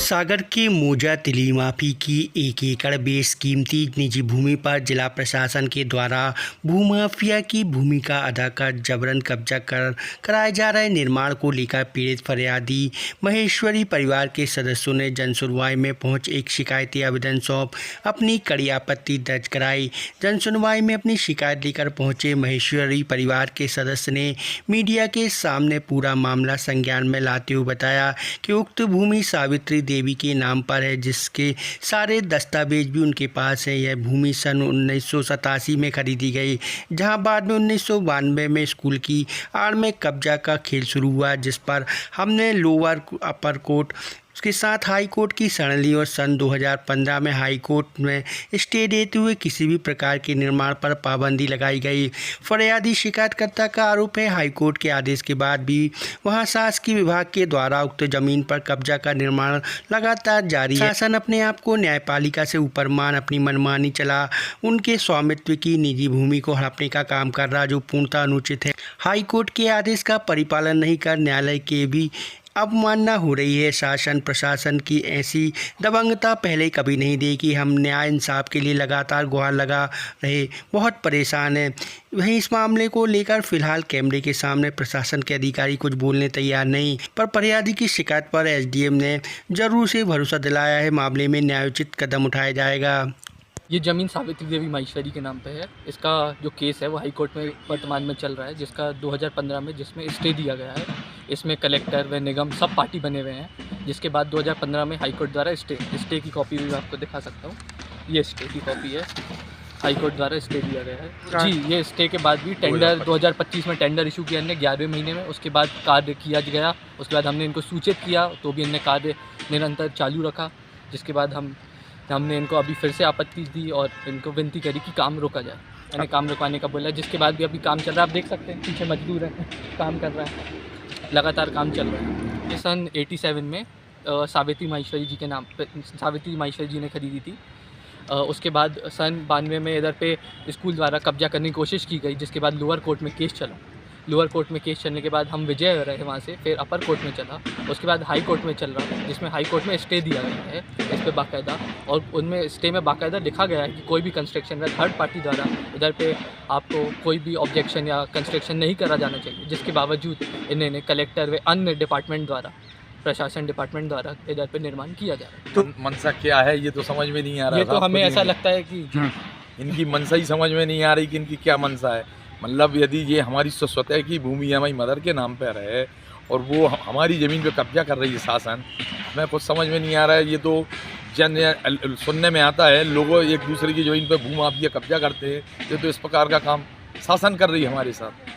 सागर के मौजा तिली माफी की 1 एकड़ बेशकीमती निजी भूमि पर जिला प्रशासन के द्वारा भूमाफिया की भूमिका अदा कर जबरन कब्जा कराए जा रहे निर्माण को लेकर पीड़ित फरियादी महेश्वरी परिवार के सदस्यों ने जनसुनवाई में पहुंच एक शिकायती आवेदन सौंप अपनी कड़ी आपत्ति दर्ज कराई। जनसुनवाई में अपनी शिकायत लेकर पहुंचे महेश्वरी परिवार के सदस्य ने मीडिया के सामने पूरा मामला संज्ञान में लाते हुए बताया कि उक्त भूमि सावित्री देवी के नाम पर है, जिसके सारे दस्तावेज भी उनके पास है। यह भूमि सन 1987 में खरीदी गई, जहां बाद में 1992 में स्कूल की आड़ में कब्जा का खेल शुरू हुआ, जिस पर हमने लोअर अपर कोर्ट उसके साथ हाई कोर्ट की शरण ली और सन 2015 में हाई कोर्ट में स्टे देते हुए किसी भी प्रकार के निर्माण पर पाबंदी लगाई गई। फरियादी शिकायतकर्ता का आरोप है, हाई कोर्ट के आदेश के बाद भी वहां शासकीय विभाग के द्वारा उक्त जमीन पर कब्जा का निर्माण लगातार जारी है। शासन अपने आप को न्यायपालिका से ऊपर मान अपनी मनमानी चला उनके स्वामित्व की निजी भूमि को हड़पने का काम कर रहा, जो पूर्णतः अनुचित है। हाई कोर्ट के आदेश का परिपालन नहीं कर न्यायालय के भी अवमानना हो रही है। शासन प्रशासन की ऐसी दबंगता पहले कभी नहीं देखी। हम न्याय इंसाफ के लिए लगातार गुहार लगा रहे, बहुत परेशान हैं। वहीं इस मामले को लेकर फिलहाल कैमरे के सामने प्रशासन के अधिकारी कुछ बोलने तैयार नहीं, पर फरियादी की शिकायत पर एसडीएम ने जरूर से भरोसा दिलाया है मामले में न्यायोचित कदम उठाया जाएगा। ये ज़मीन सावित्री देवी महेश्वरी के नाम पे है। इसका जो केस है वो हाई कोर्ट में वर्तमान में चल रहा है, जिसका 2015 में जिसमें स्टे दिया गया है। इसमें कलेक्टर व निगम सब पार्टी बने हुए हैं, जिसके बाद 2015 में हाई कोर्ट द्वारा स्टे की कॉपी भी आपको दिखा सकता हूँ। ये स्टे की कॉपी है, हाई कोर्ट द्वारा स्टे दिया गया है जी। ये स्टे के बाद भी टेंडर 2025 में टेंडर इशू किया हमने 11वें महीने में। उसके बाद कार्य किया गया, उसके बाद हमने इनको सूचित किया तो भी इनने कार्य निरंतर चालू रखा, जिसके बाद हमने इनको अभी फिर से आपत्ति दी और इनको विनती करी कि काम रोका जाए। मैंने काम रुकवाने का बोला, जिसके बाद भी अभी काम चल रहा है। आप देख सकते हैं पीछे मजदूर है, काम कर रहा है, लगातार काम चल रहा है। ये सन 87 में सावित्री महेश्वरी जी के नाम पे सावित्री महेश्वरी जी ने खरीदी थी। उसके बाद सन 92 में इधर पे स्कूल द्वारा कब्जा करने की कोशिश की गई, जिसके बाद लोअर कोर्ट में केस चला। लोअर कोर्ट में केस चलने के बाद हम विजय रहे वहाँ से, फिर अपर कोर्ट में चला। उसके बाद हाई कोर्ट में चल रहा है, जिसमें हाई कोर्ट में स्टे दिया गया है इस पर बाकायदा, और उनमें स्टे में बाकायदा लिखा गया है कि कोई भी कंस्ट्रक्शन या थर्ड पार्टी द्वारा इधर पे आपको कोई भी ऑब्जेक्शन या कंस्ट्रक्शन नहीं करा जाना चाहिए। जिसके बावजूद इन्हें कलेक्टर व अन्य डिपार्टमेंट द्वारा, प्रशासन डिपार्टमेंट द्वारा इधर पे निर्माण किया जा रहा है। तो मनसा क्या है ये तो समझ में नहीं आ रहा। ये तो हमें ऐसा लगता है कि इनकी मनसा ही समझ में नहीं आ रही कि इनकी क्या मनसा है। मतलब यदि ये हमारी स्वतः की भूमि हमारी मदर के नाम पर है और वो हमारी ज़मीन पे कब्जा कर रही है शासन, हमें कुछ समझ में नहीं आ रहा है। ये तो सुनने में आता है लोग एक दूसरे की ज़मीन पे भूमाफिया कब्जा करते हैं, ये तो इस प्रकार का काम शासन कर रही है हमारे साथ।